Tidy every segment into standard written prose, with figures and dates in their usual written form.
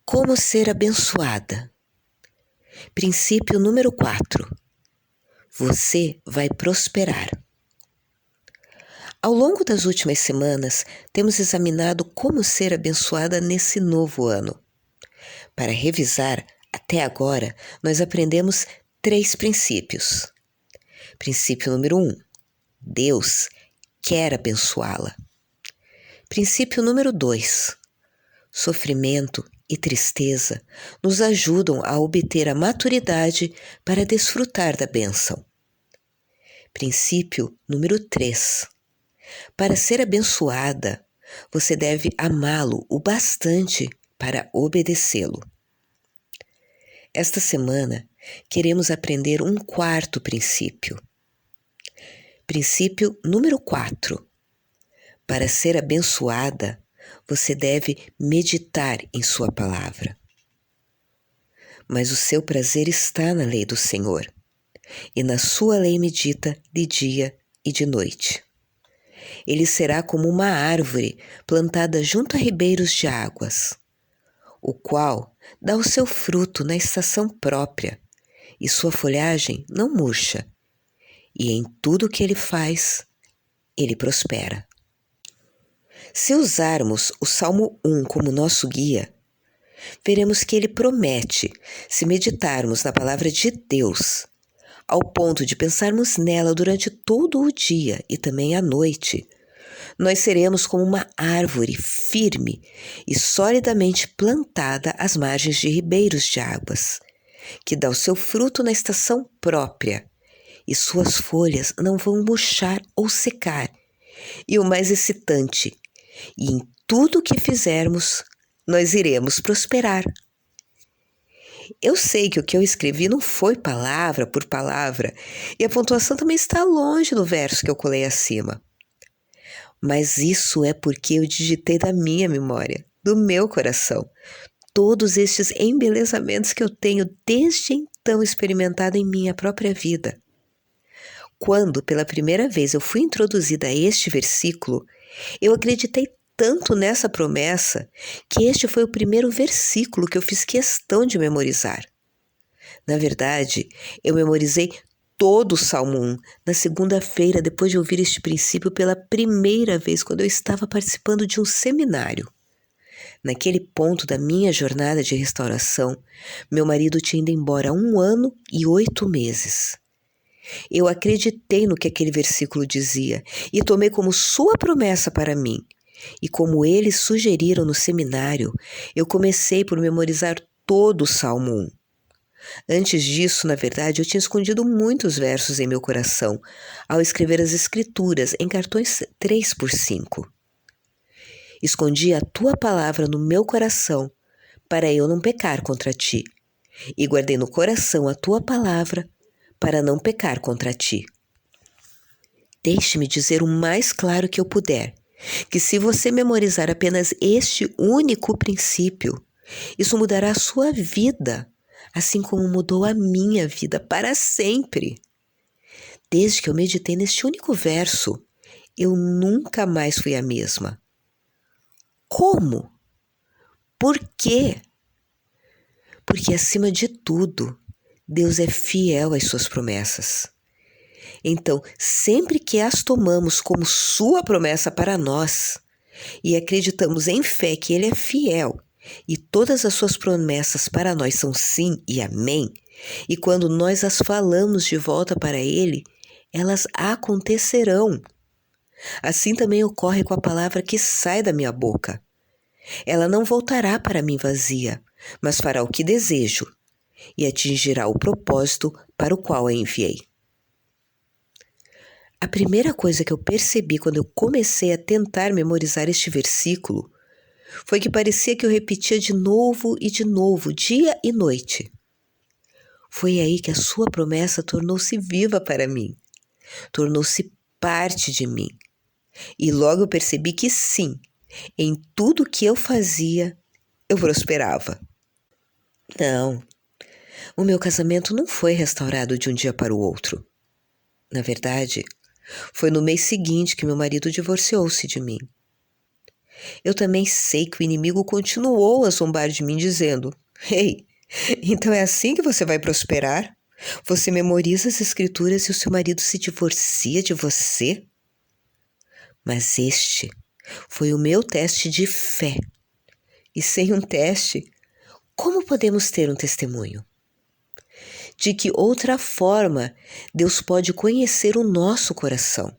Como ser abençoada? Princípio número 4. Você vai prosperar. Ao longo das últimas semanas, temos examinado como ser abençoada nesse novo ano. Para revisar, até agora, nós aprendemos 3 princípios. Princípio número 1. Deus quer abençoá-la. Princípio número 2. Sofrimento e tristeza nos ajudam a obter a maturidade para desfrutar da bênção. Princípio número 3. Para ser abençoada, você deve amá-lo o bastante para obedecê-lo. Esta semana, queremos aprender um 4º princípio. Princípio número 4. Para ser abençoada, você deve meditar em sua palavra. Mas o seu prazer está na lei do Senhor, e na sua lei medita de dia e de noite. Ele será como uma árvore plantada junto a ribeiros de águas, o qual dá o seu fruto na estação própria, e sua folhagem não murcha, e em tudo que ele faz, ele prospera. Se usarmos o Salmo 1 como nosso guia, veremos que ele promete, se meditarmos na palavra de Deus, ao ponto de pensarmos nela durante todo o dia e também à noite, nós seremos como uma árvore firme e solidamente plantada às margens de ribeiros de águas, que dá o seu fruto na estação própria, e suas folhas não vão murchar ou secar. E o mais excitante, e em tudo que fizermos, nós iremos prosperar. Eu sei que o que eu escrevi não foi palavra por palavra, e a pontuação também está longe do verso que eu colei acima. Mas isso é porque eu digitei da minha memória, do meu coração, todos estes embelezamentos que eu tenho desde então experimentado em minha própria vida. Quando, pela primeira vez, eu fui introduzida a este versículo, eu acreditei tanto nessa promessa que este foi o primeiro versículo que eu fiz questão de memorizar. Na verdade, eu memorizei todo o Salmo 1 na segunda-feira, depois de ouvir este princípio pela primeira vez, quando eu estava participando de um seminário. Naquele ponto da minha jornada de restauração, meu marido tinha ido embora há 1 ano e 8 meses. Eu acreditei no que aquele versículo dizia e tomei como sua promessa para mim. E como eles sugeriram no seminário, eu comecei por memorizar todo o Salmo 1. Antes disso, na verdade, eu tinha escondido muitos versos em meu coração, ao escrever as escrituras em cartões 3x5. Escondi a tua palavra no meu coração, para eu não pecar contra ti, e guardei no coração a tua palavra, para não pecar contra ti. Deixe-me dizer o mais claro que eu puder, que se você memorizar apenas este único princípio, isso mudará a sua vida, assim como mudou a minha vida para sempre. Desde que eu meditei neste único verso, eu nunca mais fui a mesma. Como? Por quê? Porque, acima de tudo, Deus é fiel às suas promessas. Então, sempre que as tomamos como sua promessa para nós e acreditamos em fé que Ele é fiel e todas as suas promessas para nós são sim e amém, e quando nós as falamos de volta para Ele, elas acontecerão. Assim também ocorre com a palavra que sai da minha boca. Ela não voltará para mim vazia, mas fará o que desejo e atingirá o propósito para o qual a enviei. A primeira coisa que eu percebi quando eu comecei a tentar memorizar este versículo foi que parecia que eu repetia de novo e de novo, dia e noite. Foi aí que a sua promessa tornou-se viva para mim, tornou-se parte de mim. E logo eu percebi que sim, em tudo que eu fazia, eu prosperava. Não, o meu casamento não foi restaurado de um dia para o outro. Na verdade, foi no mês seguinte que meu marido divorciou-se de mim. eu também sei que o inimigo continuou a zombar de mim, dizendo: Ei, então é assim que você vai prosperar? Você memoriza as escrituras e o seu marido se divorcia de você? Mas este foi o meu teste de fé. E sem um teste, como podemos ter um testemunho? De que outra forma Deus pode conhecer o nosso coração?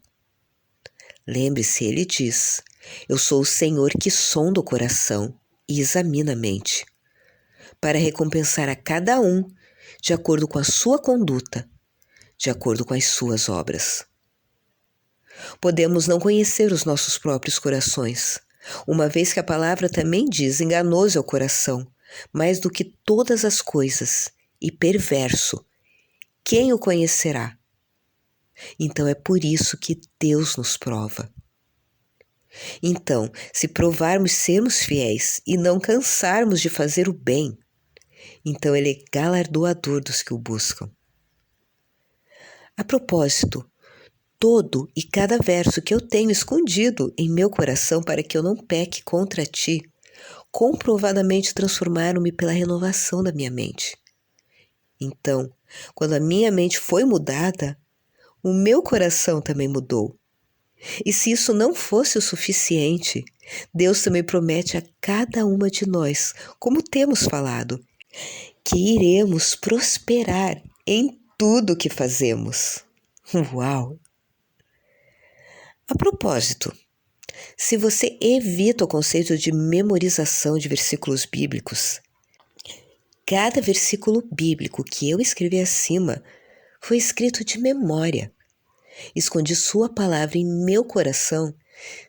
Lembre-se, ele diz: Eu sou o Senhor que sonda o coração e examina a mente, para recompensar a cada um de acordo com a sua conduta, de acordo com as suas obras. Podemos não conhecer os nossos próprios corações, uma vez que a palavra também diz: enganoso é o coração, mais do que todas as coisas, e perverso. Quem o conhecerá? Então é por isso que Deus nos prova. Então, se provarmos sermos fiéis e não cansarmos de fazer o bem, então Ele é galardoador dos que o buscam. A propósito, todo e cada verso que eu tenho escondido em meu coração para que eu não peque contra ti, comprovadamente transformaram-me pela renovação da minha mente. Então, quando a minha mente foi mudada, o meu coração também mudou. E se isso não fosse o suficiente, Deus também promete a cada uma de nós, como temos falado, que iremos prosperar em tudo que fazemos. Uau! A propósito, se você evita o conceito de memorização de versículos bíblicos, cada versículo bíblico que eu escrevi acima foi escrito de memória. Escondi sua palavra em meu coração,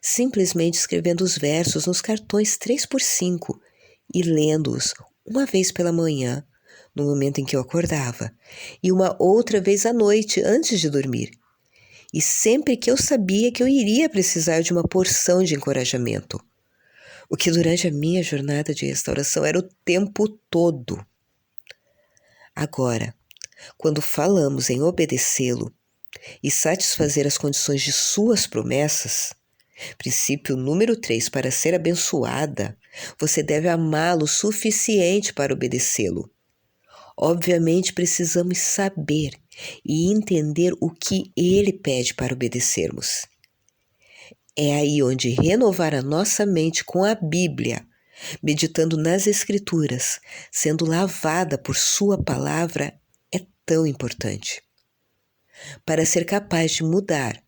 simplesmente escrevendo os versos nos cartões 3x5 e lendo-os uma vez pela manhã, no momento em que eu acordava, e uma outra vez à noite, antes de dormir. E sempre que eu sabia que eu iria precisar de uma porção de encorajamento, o que durante a minha jornada de restauração era o tempo todo. Agora, quando falamos em obedecê-lo e satisfazer as condições de suas promessas, princípio número 3, para ser abençoada, você deve amá-lo o suficiente para obedecê-lo. Obviamente, precisamos saber e entender o que ele pede para obedecermos. É aí onde renovar a nossa mente com a Bíblia, meditando nas Escrituras, sendo lavada por sua palavra, é tão importante. Para ser capaz de mudar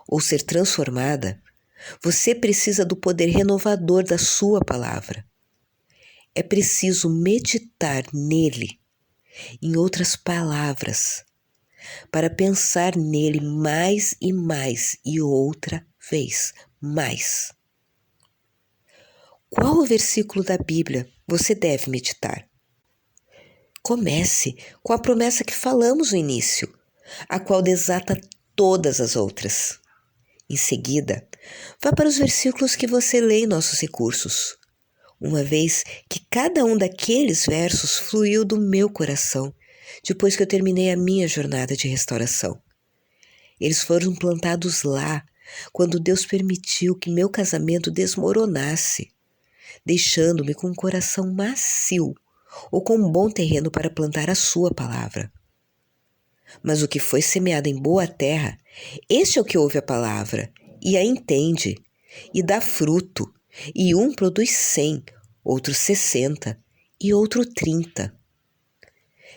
ou ser transformada, você precisa do poder renovador da sua palavra. É preciso meditar nele, em outras palavras, para pensar nele mais e mais e outra vez mais. Qual o versículo da Bíblia você deve meditar? Comece com a promessa que falamos no início, a qual desata todas as outras. Em seguida, vá para os versículos que você lê em nossos recursos, uma vez que cada um daqueles versos fluiu do meu coração depois que eu terminei a minha jornada de restauração. Eles foram plantados lá quando Deus permitiu que meu casamento desmoronasse, deixando-me com um coração macio ou com um bom terreno para plantar a sua palavra. Mas o que foi semeado em boa terra, este é o que ouve a palavra e a entende, e dá fruto, e um produz 100, outro 60 e outro 30.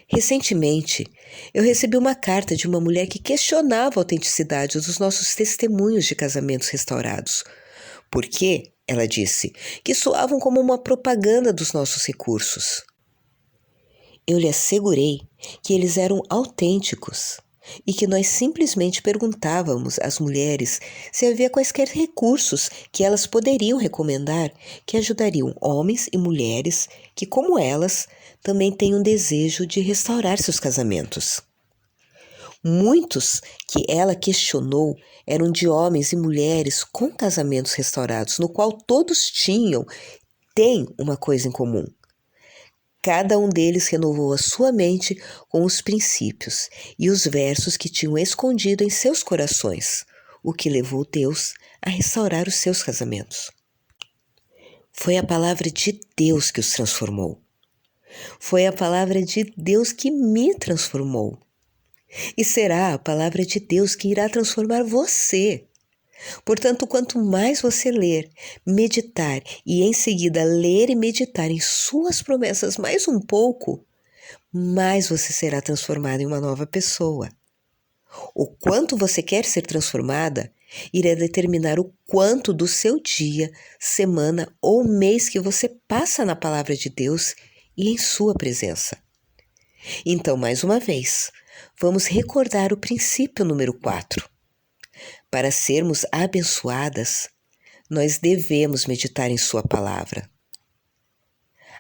Recentemente, eu recebi uma carta de uma mulher que questionava a autenticidade dos nossos testemunhos de casamentos restaurados, porque, ela disse, que soavam como uma propaganda dos nossos recursos. Eu lhe assegurei que eles eram autênticos e que nós simplesmente perguntávamos às mulheres se havia quaisquer recursos que elas poderiam recomendar que ajudariam homens e mulheres que, como elas, também têm um desejo de restaurar seus casamentos. Muitos que ela questionou eram de homens e mulheres com casamentos restaurados, no qual todos têm uma coisa em comum. Cada um deles renovou a sua mente com os princípios e os versos que tinham escondido em seus corações, o que levou Deus a restaurar os seus casamentos. Foi a palavra de Deus que os transformou. Foi a palavra de Deus que me transformou. E será a palavra de Deus que irá transformar você. Portanto, quanto mais você ler, meditar e em seguida ler e meditar em suas promessas mais um pouco, mais você será transformado em uma nova pessoa. O quanto você quer ser transformada irá determinar o quanto do seu dia, semana ou mês que você passa na palavra de Deus e em sua presença. Então, mais uma vez, vamos recordar o princípio número 4. Para sermos abençoadas, nós devemos meditar em sua palavra.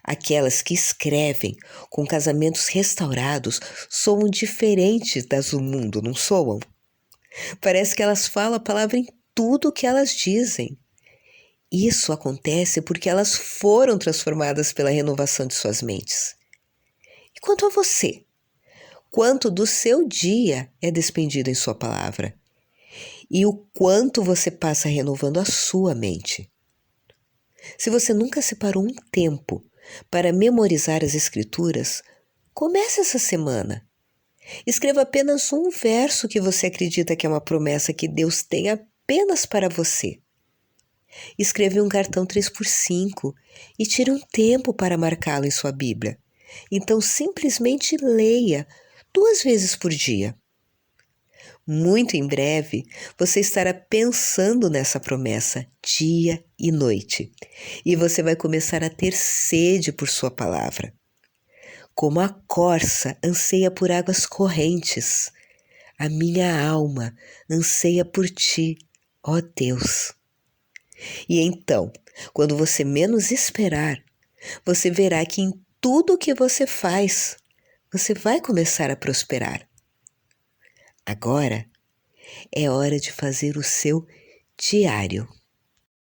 Aquelas que escrevem com casamentos restaurados soam diferentes das do mundo, não soam? Parece que elas falam a palavra em tudo o que elas dizem. Isso acontece porque elas foram transformadas pela renovação de suas mentes. E quanto a você? Quanto do seu dia é despendido em sua palavra? E o quanto você passa renovando a sua mente? Se você nunca separou um tempo para memorizar as Escrituras, comece essa semana. Escreva apenas um verso que você acredita que é uma promessa que Deus tem apenas para você. Escreva um cartão 3x5 e tire um tempo para marcá-lo em sua Bíblia. Então, simplesmente leia 2 vezes por dia. Muito em breve, você estará pensando nessa promessa dia e noite. E você vai começar a ter sede por sua palavra. Como a corça anseia por águas correntes, a minha alma anseia por ti, ó Deus. E então, quando você menos esperar, você verá que em tudo o que você faz, você vai começar a prosperar. Agora é hora de fazer o seu diário.